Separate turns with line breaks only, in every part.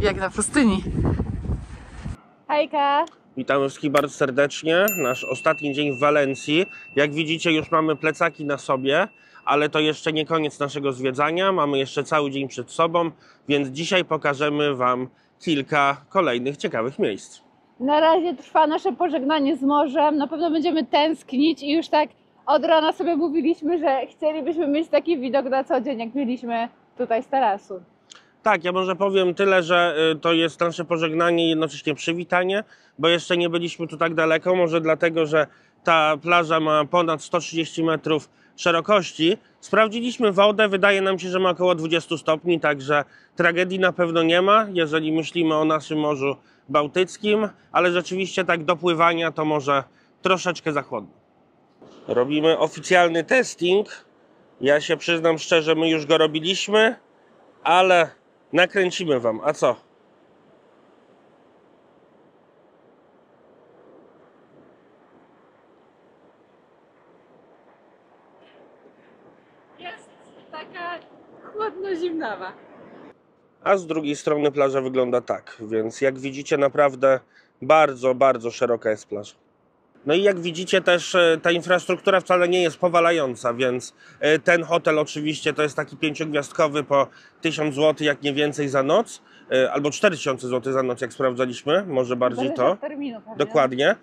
jak na pustyni. Hejka!
Witamy wszystkich bardzo serdecznie. Nasz ostatni dzień w Walencji. Jak widzicie, już mamy plecaki na sobie, ale to jeszcze nie koniec naszego zwiedzania. Mamy jeszcze cały dzień przed sobą, więc dzisiaj pokażemy Wam kilka kolejnych ciekawych miejsc.
Na razie trwa nasze pożegnanie z morzem. Na pewno będziemy tęsknić i już tak od rana sobie mówiliśmy, że chcielibyśmy mieć taki widok na co dzień, jak mieliśmy tutaj z tarasu.
Tak, ja może powiem tyle, że to jest nasze pożegnanie i jednocześnie przywitanie, bo jeszcze nie byliśmy tu tak daleko, może dlatego, że ta plaża ma ponad 130 metrów szerokości. Sprawdziliśmy wodę, wydaje nam się, że ma około 20 stopni, także tragedii na pewno nie ma, jeżeli myślimy o naszym Morzu Bałtyckim, ale rzeczywiście tak do pływania to może troszeczkę za chłodno. Robimy oficjalny testing. Ja się przyznam szczerze, my już go robiliśmy, ale nakręcimy Wam. A co?
Jest taka chłodno-zimnawa.
A z drugiej strony plaża wygląda tak, więc jak widzicie naprawdę bardzo, bardzo szeroka jest plaża. No i jak widzicie też ta infrastruktura wcale nie jest powalająca, więc ten hotel oczywiście to jest taki 5-gwiazdkowy po 1000 zł, jak nie więcej za noc, albo 4000 zł za noc, jak sprawdzaliśmy, może bardziej to.
Terminu,
dokładnie.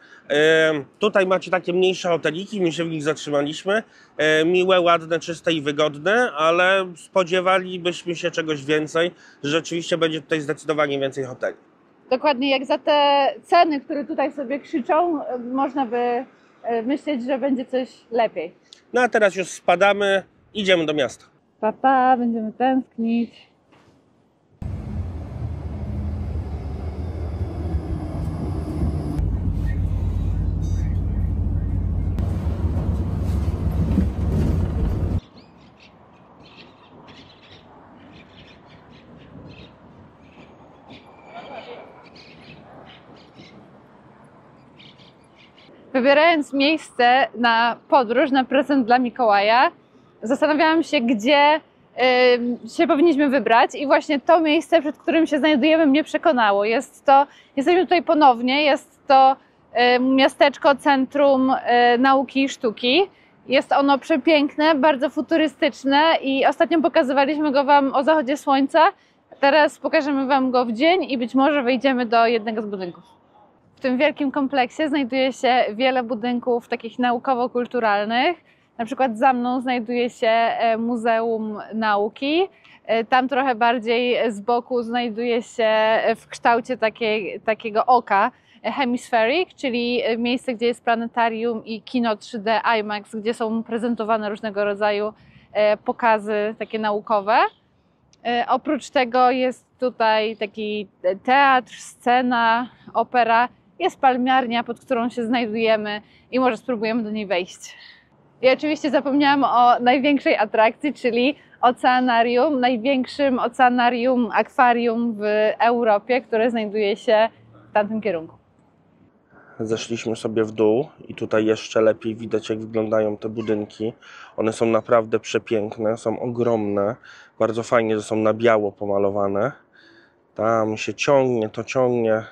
Tutaj macie takie mniejsze hoteliki, my się w nich zatrzymaliśmy. Miłe, ładne, czyste i wygodne, ale spodziewalibyśmy się czegoś więcej. Rzeczywiście będzie tutaj zdecydowanie więcej hoteli.
Dokładnie, jak za te ceny, które tutaj sobie krzyczą, można by myśleć, że będzie coś lepiej.
No a teraz już spadamy, idziemy do miasta.
Pa, będziemy tęsknić. Wybierając miejsce na podróż, na prezent dla Mikołaja, zastanawiałam się, gdzie się powinniśmy wybrać i właśnie to miejsce, przed którym się znajdujemy, mnie przekonało. Jesteśmy tutaj ponownie, jest to miasteczko Centrum Nauki i Sztuki. Jest ono przepiękne, bardzo futurystyczne i ostatnio pokazywaliśmy go Wam o zachodzie słońca. Teraz pokażemy Wam go w dzień i być może wejdziemy do jednego z budynków. W tym wielkim kompleksie znajduje się wiele budynków takich naukowo-kulturalnych. Na przykład za mną znajduje się Muzeum Nauki. Tam trochę bardziej z boku znajduje się w kształcie takiego oka Hemispheric, czyli miejsce, gdzie jest planetarium i kino 3D IMAX, gdzie są prezentowane różnego rodzaju pokazy takie naukowe. Oprócz tego jest tutaj taki teatr, scena, opera. Jest palmiarnia, pod którą się znajdujemy i może spróbujemy do niej wejść. I oczywiście zapomniałam o największej atrakcji, czyli oceanarium, największym oceanarium, akwarium w Europie, które znajduje się w tamtym kierunku.
Zeszliśmy sobie w dół i tutaj jeszcze lepiej widać, jak wyglądają te budynki. One są naprawdę przepiękne, są ogromne. Bardzo fajnie, że są na biało pomalowane. Tam się ciągnie, to ciągnie.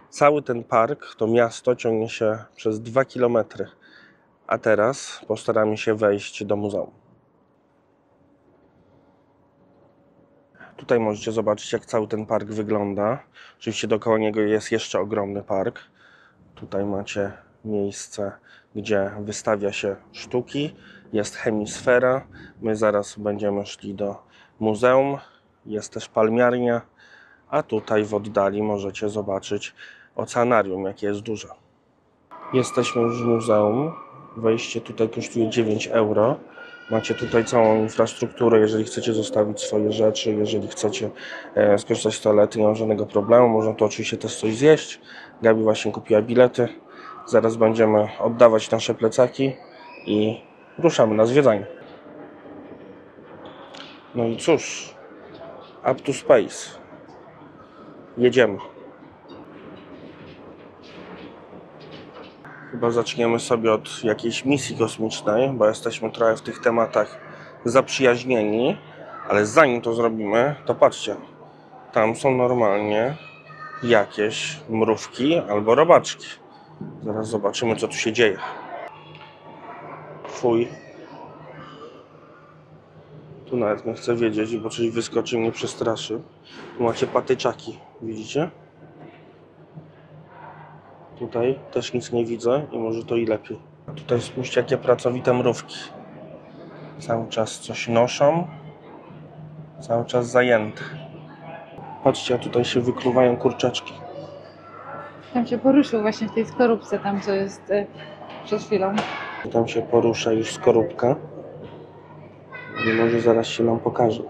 Cały ten park, to miasto ciągnie się przez 2 km. A teraz postaramy się wejść do muzeum. Tutaj możecie zobaczyć, jak cały ten park wygląda. Oczywiście dookoła niego jest jeszcze ogromny park. Tutaj macie miejsce, gdzie wystawia się sztuki. Jest hemisfera. My zaraz będziemy szli do muzeum. Jest też palmiarnia. A tutaj w oddali możecie zobaczyć oceanarium, jakie jest duże. Jesteśmy już w muzeum. Wejście tutaj kosztuje 9 euro. Macie tutaj całą infrastrukturę, jeżeli chcecie zostawić swoje rzeczy, jeżeli chcecie skorzystać z toalety, nie ma żadnego problemu. Można tu oczywiście też coś zjeść. Gabi właśnie kupiła bilety. Zaraz będziemy oddawać nasze plecaki i ruszamy na zwiedzanie. No i cóż, up to space. Jedziemy. Chyba zaczniemy sobie od jakiejś misji kosmicznej, bo jesteśmy trochę w tych tematach zaprzyjaźnieni, ale zanim to zrobimy, to patrzcie, tam są normalnie jakieś mrówki albo robaczki. Zaraz zobaczymy, co tu się dzieje. Fuj. Tu nawet nie chcę wiedzieć, bo coś wyskoczy i mnie przestraszy. Tu macie patyczaki, widzicie? Tutaj też nic nie widzę i może to i lepiej. A tutaj spójrzcie, jakie pracowite mrówki. Cały czas coś noszą. Cały czas zajęte. Patrzcie, a tutaj się wykluwają kurczaczki.
Tam się poruszył właśnie w tej skorupce, tam co jest przed chwilą.
Tam się porusza już skorupka. I może zaraz się nam pokaże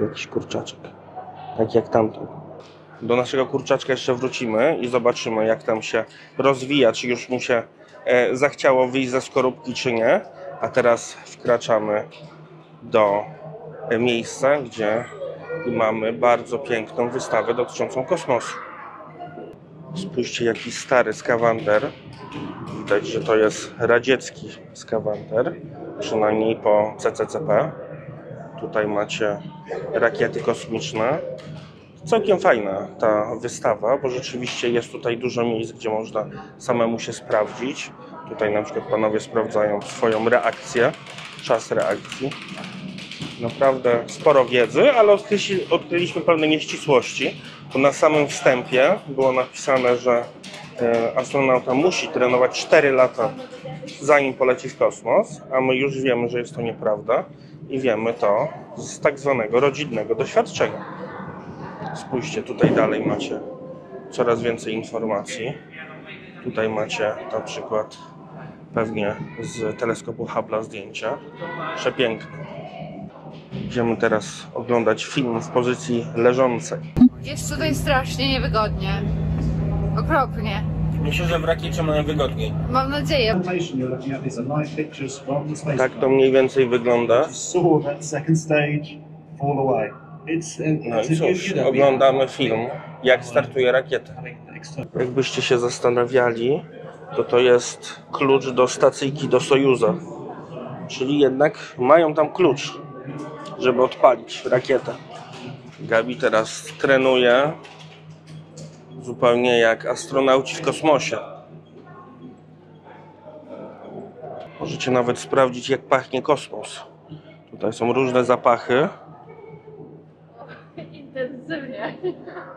jakiś kurczaczek. Tak jak tamten. Do naszego kurczaczka jeszcze wrócimy i zobaczymy, jak tam się rozwija, czy już mu się zachciało wyjść ze skorupki, czy nie. A teraz wkraczamy do miejsca, gdzie mamy bardzo piękną wystawę dotyczącą kosmosu. Spójrzcie, jaki stary skawander. Widać, że to jest radziecki skawander, przynajmniej po CCCP. Tutaj macie rakiety kosmiczne. Całkiem fajna ta wystawa, bo rzeczywiście jest tutaj dużo miejsc, gdzie można samemu się sprawdzić. Tutaj na przykład panowie sprawdzają swoją reakcję, czas reakcji. Naprawdę sporo wiedzy, ale odkryliśmy pewne nieścisłości. Bo na samym wstępie było napisane, że astronauta musi trenować 4 lata, zanim poleci w kosmos, a my już wiemy, że jest to nieprawda i wiemy to z tak zwanego rodzinnego doświadczenia. Spójrzcie, tutaj dalej macie coraz więcej informacji. Tutaj macie na przykład pewnie z teleskopu Hubble'a zdjęcia. Przepiękne. Idziemy teraz oglądać film w pozycji leżącej.
Jest tutaj strasznie niewygodnie. Okropnie.
Myślę, że w rakiecie mają wygodniej.
Mam nadzieję.
Tak to mniej więcej wygląda. No i cóż, oglądamy film, jak startuje rakieta. Jakbyście się zastanawiali, to jest klucz do stacyjki do Sojuza. Czyli jednak mają tam klucz, żeby odpalić rakietę. Gabi teraz trenuje zupełnie jak astronauci w kosmosie. Możecie nawet sprawdzić, jak pachnie kosmos. Tutaj są różne zapachy.
Intensywnie.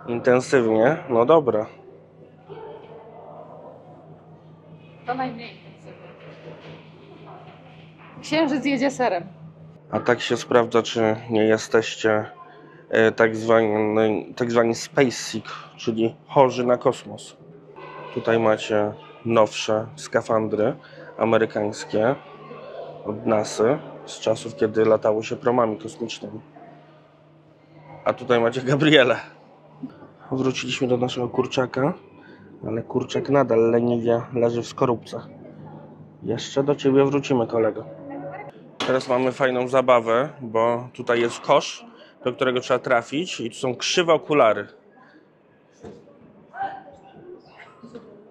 Intensywnie? No dobra.
To najmniej intensywnie. Księżyc jedzie serem.
A tak się sprawdza, czy nie jesteście tak zwani space sick, czyli chorzy na kosmos. Tutaj macie nowsze skafandry amerykańskie od NASA z czasów, kiedy latało się promami kosmicznymi. A tutaj macie Gabrielę. Wróciliśmy do naszego kurczaka, ale kurczak nadal leniwie leży w skorupce. Jeszcze do ciebie wrócimy, kolego. Teraz mamy fajną zabawę, bo tutaj jest kosz, do którego trzeba trafić i tu są krzywe okulary.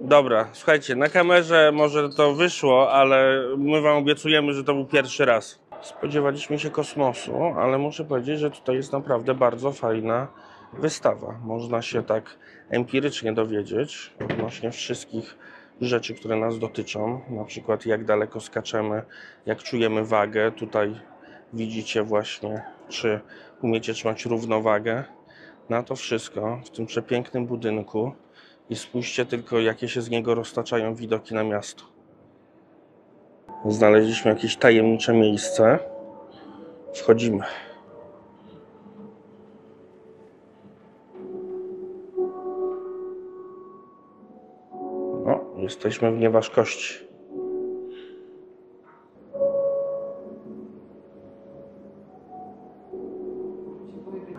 Dobra, słuchajcie, na kamerze może to wyszło, ale my wam obiecujemy, że to był pierwszy raz. Spodziewaliśmy się kosmosu, ale muszę powiedzieć, że tutaj jest naprawdę bardzo fajna wystawa. Można się tak empirycznie dowiedzieć odnośnie wszystkich rzeczy, które nas dotyczą. Na przykład jak daleko skaczemy, jak czujemy wagę. Tutaj widzicie właśnie, czy umiecie trzymać równowagę. Na to wszystko w tym przepięknym budynku. I spójrzcie tylko, jakie się z niego roztaczają widoki na miasto. Znaleźliśmy jakieś tajemnicze miejsce. Wchodzimy. No, jesteśmy w nieważkości.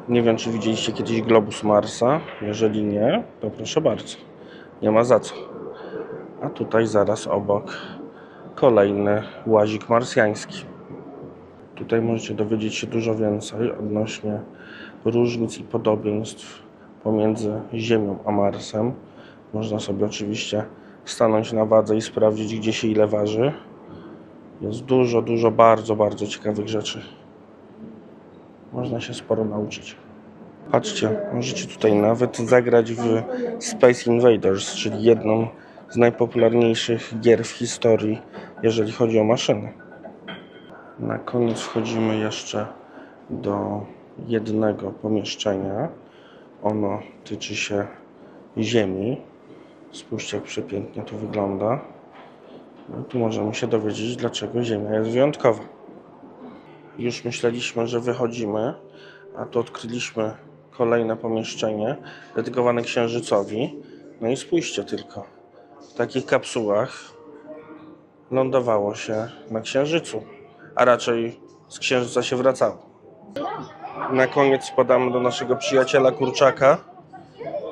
Nie wiem, czy widzieliście kiedyś globus Marsa. Jeżeli nie, to proszę bardzo. Nie ma za co. A tutaj zaraz obok kolejny łazik marsjański. Tutaj możecie dowiedzieć się dużo więcej odnośnie różnic i podobieństw pomiędzy Ziemią a Marsem. Można sobie oczywiście stanąć na wadze i sprawdzić, gdzie się ile waży. Jest dużo, bardzo ciekawych rzeczy. Można się sporo nauczyć. Patrzcie, możecie tutaj nawet zagrać w Space Invaders, czyli jedną z najpopularniejszych gier w historii, jeżeli chodzi o maszyny. Na koniec wchodzimy jeszcze do jednego pomieszczenia. Ono tyczy się Ziemi. Spójrzcie, jak przepięknie to wygląda. No, tu możemy się dowiedzieć, dlaczego Ziemia jest wyjątkowa. Już myśleliśmy, że wychodzimy, a tu odkryliśmy kolejne pomieszczenie dedykowane Księżycowi. No i spójrzcie tylko, w takich kapsułach lądowało się na Księżycu, a raczej z Księżyca się wracało. Na koniec podamy do naszego przyjaciela kurczaka.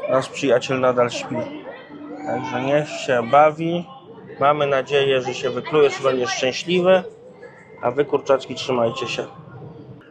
Nasz przyjaciel nadal śpi, także niech się bawi. Mamy nadzieję, że się wykluje, że będzie szczęśliwy, a wy, kurczaczki, trzymajcie się.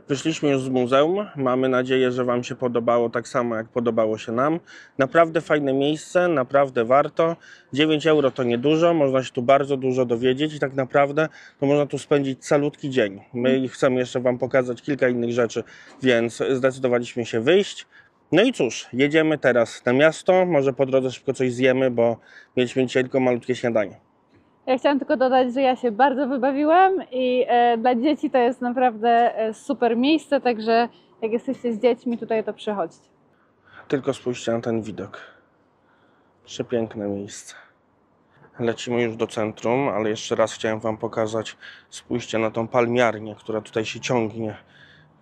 Wyszliśmy już z muzeum. Mamy nadzieję, że wam się podobało tak samo, jak podobało się nam. Naprawdę fajne miejsce, naprawdę warto. 9 euro to niedużo, można się tu bardzo dużo dowiedzieć i tak naprawdę to można tu spędzić calutki dzień. My chcemy jeszcze wam pokazać kilka innych rzeczy, więc zdecydowaliśmy się wyjść. No i cóż, jedziemy teraz na miasto. Może po drodze szybko coś zjemy, bo mieliśmy dzisiaj tylko malutkie śniadanie.
Ja chciałam tylko dodać, że ja się bardzo wybawiłam i dla dzieci to jest naprawdę super miejsce, także jak jesteście z dziećmi, tutaj to przychodźcie.
Tylko spójrzcie na ten widok. Przepiękne miejsce. Lecimy już do centrum, ale jeszcze raz chciałem wam pokazać. Spójrzcie na tą palmiarnię, która tutaj się ciągnie.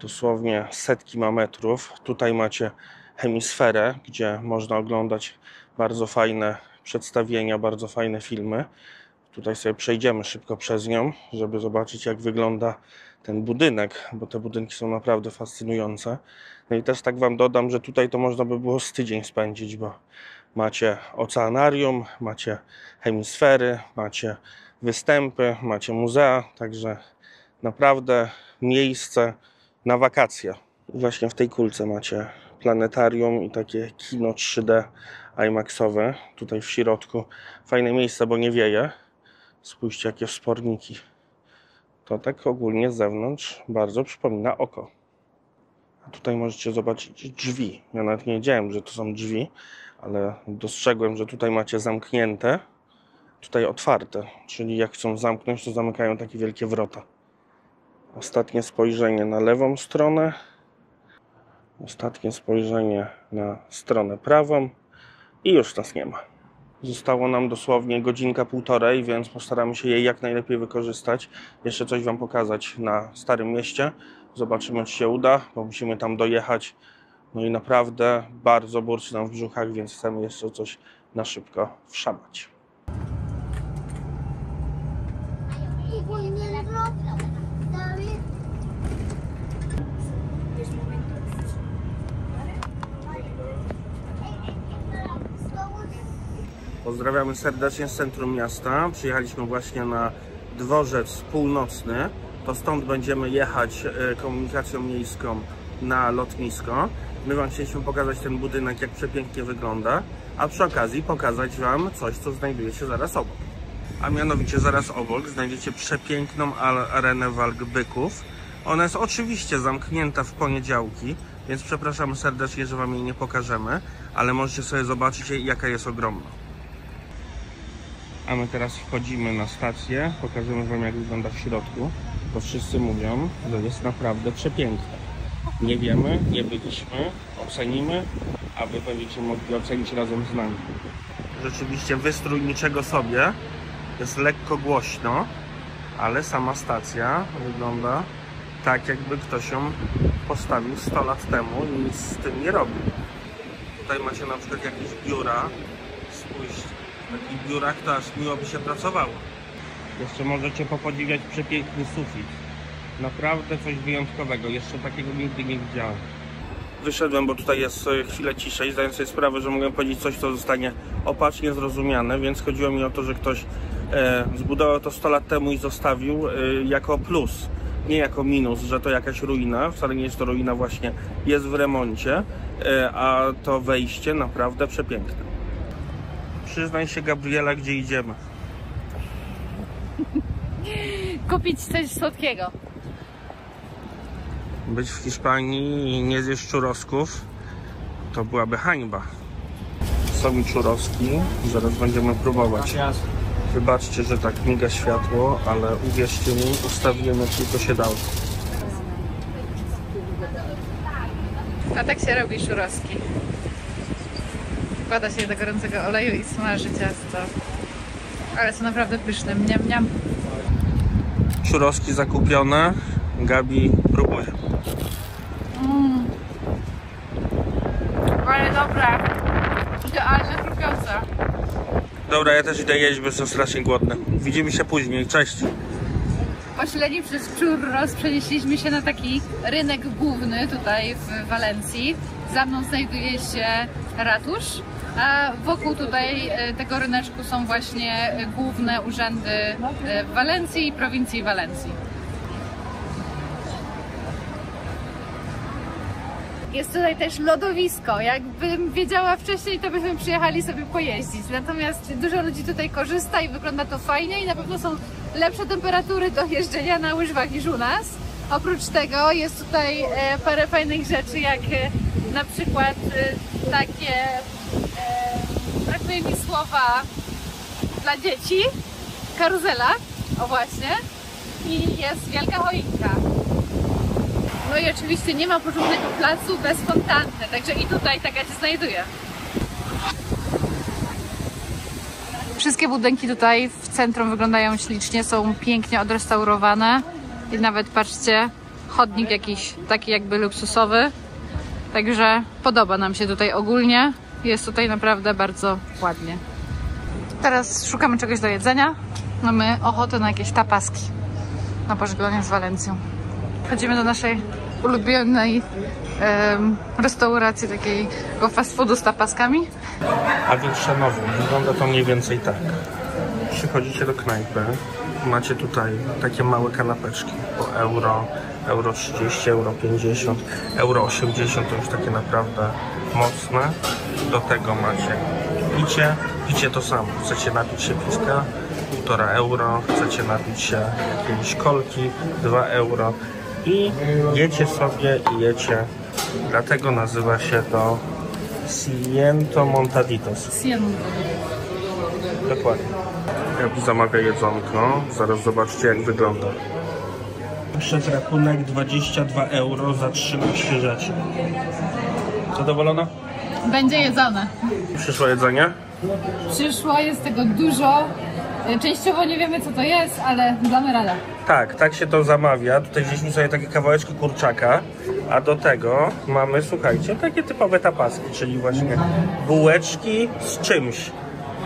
Dosłownie setki ma metrów. Tutaj macie hemisferę, gdzie można oglądać bardzo fajne przedstawienia, bardzo fajne filmy. Tutaj sobie przejdziemy szybko przez nią, żeby zobaczyć, jak wygląda ten budynek, bo te budynki są naprawdę fascynujące. No i też tak wam dodam, że tutaj to można by było z tydzień spędzić, bo macie oceanarium, macie hemisfery, macie występy, macie muzea, także naprawdę miejsce na wakacje. Właśnie w tej kulce macie planetarium i takie kino 3D IMAX-owe. Tutaj w środku fajne miejsce, bo nie wieje. Spójrzcie, jakie wsporniki. To tak ogólnie z zewnątrz bardzo przypomina oko. A tutaj możecie zobaczyć drzwi. Ja nawet nie wiedziałem, że to są drzwi, ale dostrzegłem, że tutaj macie zamknięte, tutaj otwarte. Czyli jak chcą zamknąć, to zamykają takie wielkie wrota. Ostatnie spojrzenie na lewą stronę. Ostatnie spojrzenie na stronę prawą. I już nas nie ma. Zostało nam dosłownie godzinka, półtorej, więc postaramy się jej jak najlepiej wykorzystać. Jeszcze coś wam pokazać na Starym Mieście. Zobaczymy, czy się uda, bo musimy tam dojechać. No i naprawdę bardzo burczy nam w brzuchach, więc chcemy jeszcze coś na szybko wszamać. Pozdrawiamy serdecznie z centrum miasta. Przyjechaliśmy właśnie na dworzec północny. To stąd będziemy jechać komunikacją miejską na lotnisko. My wam chcieliśmy pokazać ten budynek, jak przepięknie wygląda, a przy okazji pokazać wam coś, co znajduje się zaraz obok. A mianowicie zaraz obok znajdziecie przepiękną arenę walk byków. Ona jest oczywiście zamknięta w poniedziałki, więc przepraszamy serdecznie, że wam jej nie pokażemy, ale możecie sobie zobaczyć, jaka jest ogromna. A my teraz wchodzimy na stację, pokażemy wam, jak wygląda w środku, bo wszyscy mówią, że jest naprawdę przepiękne. Nie wiemy, nie byliśmy, ocenimy, a wy będziecie mogli ocenić razem z nami. Rzeczywiście wystrój niczego sobie, jest lekko głośno, ale sama stacja wygląda tak, jakby ktoś ją postawił 100 lat temu i nic z tym nie robił. Tutaj macie na przykład jakieś biura, spójrzcie. W takich biurach to aż miło by się pracowało. Jeszcze możecie popodziwiać przepiękny sufit. Naprawdę coś wyjątkowego. Jeszcze takiego nigdy nie widziałem. Wyszedłem, bo tutaj jest chwilę ciszej, zdając sobie sprawę, że mogę powiedzieć coś, co zostanie opacznie zrozumiane, więc chodziło mi o to, że ktoś zbudował to 100 lat temu i zostawił jako plus, nie jako minus, że to jakaś ruina. Wcale nie jest to ruina, właśnie jest w remoncie, a to wejście naprawdę przepiękne. Przyznaj się, Gabriela, gdzie idziemy?
Kupić coś słodkiego.
Być w Hiszpanii i nie zjeść churrosków to byłaby hańba. Są mi churroski, zaraz będziemy próbować. Wybaczcie, że tak miga światło, ale uwierzcie mi, ustawiłem jak tylko się dało.
A tak się robi churroski. Wkłada się do gorącego oleju i smaży ciasto. Ale są naprawdę pyszne, mniam, mniam.
Churroski zakupione, Gabi próbuje.
Ale dobra, idealnie chrupiące.
Dobra, ja też idę jeść, bo jestem strasznie głodny. Widzimy się później, cześć!
Pośledzeni przez churros przenieśliśmy się na taki rynek główny tutaj w Walencji. Za mną znajduje się ratusz, a wokół tutaj tego ryneczku są właśnie główne urzędy w Walencji i prowincji Walencji. Jest tutaj też lodowisko. Jakbym wiedziała wcześniej, to byśmy przyjechali sobie pojeździć. Natomiast dużo ludzi tutaj korzysta i wygląda to fajnie i na pewno są lepsze temperatury do jeżdżenia na łyżwach niż u nas. Oprócz tego jest tutaj parę fajnych rzeczy, jak na przykład takie, brakuje mi słowa, dla dzieci, karuzela, o właśnie, i jest wielka choinka. No i oczywiście nie ma porządnego placu bez fontanny, także i tutaj taka się znajduje. Wszystkie budynki tutaj w centrum wyglądają ślicznie, są pięknie odrestaurowane i nawet patrzcie, chodnik jakiś taki jakby luksusowy, także podoba nam się tutaj ogólnie, jest tutaj naprawdę bardzo ładnie. Teraz szukamy czegoś do jedzenia, mamy ochotę na jakieś tapaski na pożegnanie z Walencją. Chodzimy do naszej ulubionej restauracji, takiego fast foodu z tapaskami.
A więc szanowni, wygląda to mniej więcej tak. Przychodzicie do knajpy, macie tutaj takie małe kanapeczki po euro, euro 30, euro 50, euro 80, to już takie naprawdę mocne. Do tego macie picie to samo. Chcecie napić się piwka, 1,5 euro, chcecie napić się jakiejś kolki, 2 euro. I jecie sobie i jecie, dlatego nazywa się to Ciento Montaditos. Dokładnie. Gabi zamawia jedzonko, zaraz zobaczcie jak wygląda. Przez rachunek 22 euro za 13 rzeczy. Zadowolona?
Będzie jedzone.
Przyszło jedzenie?
Przyszło, jest tego dużo. Częściowo nie wiemy co to jest, ale damy radę.
Tak się to zamawia. Tutaj wzięliśmy sobie takie kawałeczki kurczaka, a do tego mamy, słuchajcie, takie typowe tapaski, czyli właśnie bułeczki z czymś.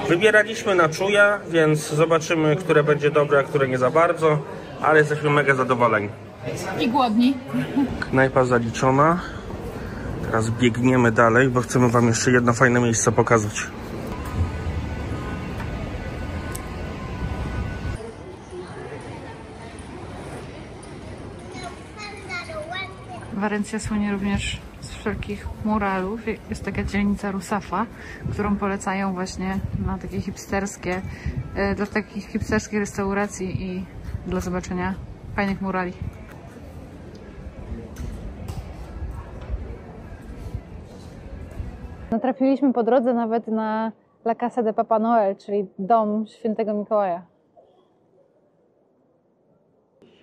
Wybieraliśmy na czuja, więc zobaczymy, które będzie dobre, a które nie za bardzo, ale jesteśmy mega zadowoleni.
I głodni.
Knajpa zaliczona. Teraz biegniemy dalej, bo chcemy wam jeszcze jedno fajne miejsce pokazać.
Walencja słynie również z wszelkich muralów. Jest taka dzielnica Rusafa, którą polecają właśnie na takie hipsterskie, dla takich hipsterskich restauracji i dla zobaczenia fajnych murali. Natrafiliśmy po drodze nawet na La Casa de Papa Noel, czyli dom świętego Mikołaja.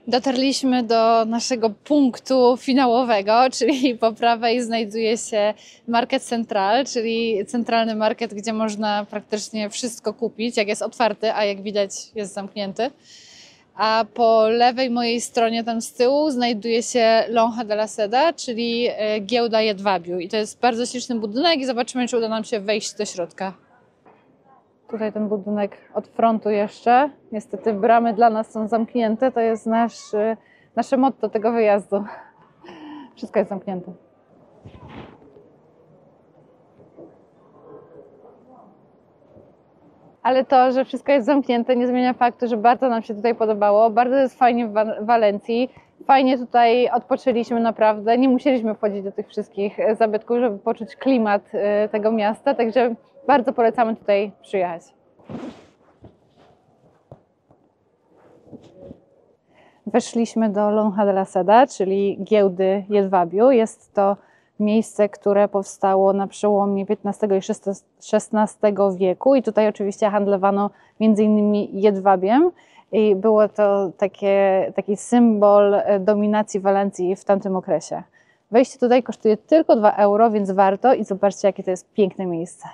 Dotarliśmy do naszego punktu finałowego, czyli po prawej znajduje się Market Central, czyli centralny market, gdzie można praktycznie wszystko kupić, jak jest otwarty, a jak widać jest zamknięty. A po lewej mojej stronie, tam z tyłu, znajduje się Lonja de la Seda, czyli giełda jedwabiu. I to jest bardzo śliczny budynek i zobaczymy, czy uda nam się wejść do środka. Tutaj ten budynek od frontu jeszcze. Niestety bramy dla nas są zamknięte. To jest nasze motto tego wyjazdu. Wszystko jest zamknięte. Ale to, że wszystko jest zamknięte, nie zmienia faktu, że bardzo nam się tutaj podobało. Bardzo jest fajnie w Walencji. Fajnie tutaj odpoczęliśmy naprawdę. Nie musieliśmy wchodzić do tych wszystkich zabytków, żeby poczuć klimat tego miasta. Także bardzo polecamy tutaj przyjechać. Weszliśmy do Lonja de la Seda, czyli giełdy jedwabiu. Jest to miejsce, które powstało na przełomie XV i XVI wieku i tutaj oczywiście handlowano między innymi jedwabiem i było to taki symbol dominacji Walencji w tamtym okresie. Wejście tutaj kosztuje tylko 2 euro, więc warto i zobaczcie, jakie to jest piękne miejsce.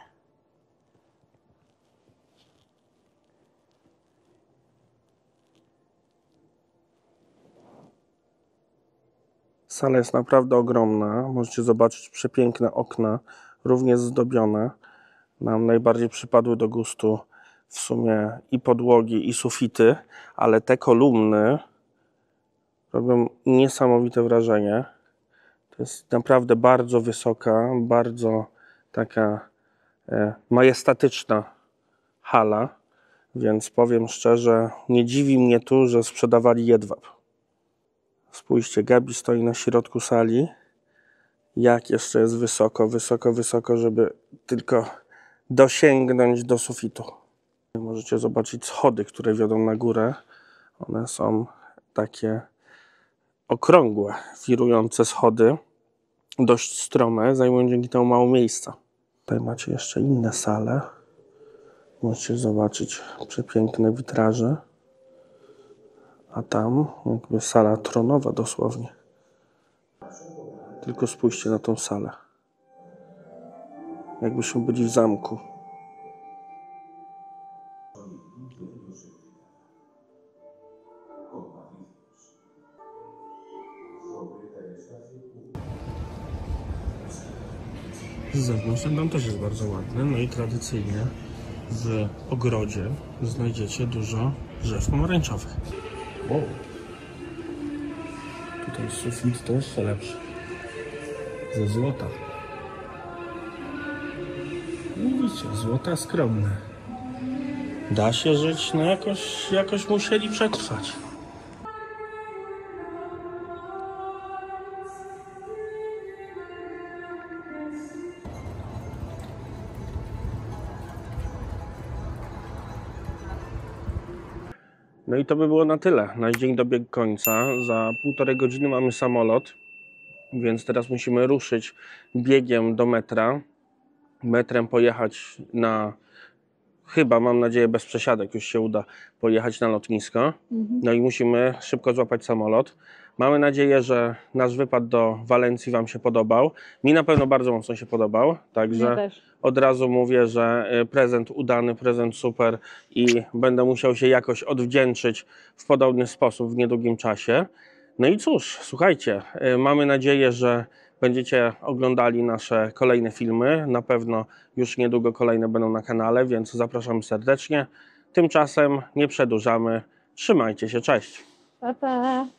Sala jest naprawdę ogromna. Możecie zobaczyć przepiękne okna, również zdobione. Nam najbardziej przypadły do gustu w sumie i podłogi, i sufity, ale te kolumny robią niesamowite wrażenie. To jest naprawdę bardzo wysoka, bardzo taka majestatyczna hala, więc powiem szczerze, nie dziwi mnie tu, że sprzedawali jedwab. Spójrzcie, Gabi stoi na środku sali. Jak jeszcze jest wysoko, wysoko, wysoko, żeby tylko dosięgnąć do sufitu. Możecie zobaczyć schody, które wiodą na górę. One są takie okrągłe, wirujące schody, dość strome, zajmują dzięki temu mało miejsca. Tutaj macie jeszcze inne sale. Możecie zobaczyć przepiękne witraże. A tam jakby sala tronowa dosłownie. Tylko spójrzcie na tą salę. Jakbyśmy byli w zamku. Z zewnątrz ten dom też jest bardzo ładny, no i tradycyjnie w ogrodzie znajdziecie dużo drzew pomarańczowych. Wow. Tutaj sufit to jeszcze lepszy. Ze złota. Widzicie, złota skromne. Da się żyć, no jakoś musieli przetrwać. No i to by było na tyle. Nasz dzień dobiegł końca. Za 1,5 godziny mamy samolot, więc teraz musimy ruszyć biegiem do metra. Metrem pojechać na, chyba mam nadzieję bez przesiadek już się uda, pojechać na lotnisko. No i musimy szybko złapać samolot. Mamy nadzieję, że nasz wypad do Walencji Wam się podobał. Mi na pewno bardzo mocno się podobał, także od razu mówię, że prezent udany, prezent super i będę musiał się jakoś odwdzięczyć w podobny sposób w niedługim czasie. No i cóż, słuchajcie, mamy nadzieję, że będziecie oglądali nasze kolejne filmy. Na pewno już niedługo kolejne będą na kanale, więc zapraszamy serdecznie. Tymczasem nie przedłużamy. Trzymajcie się, cześć!
Pa, pa.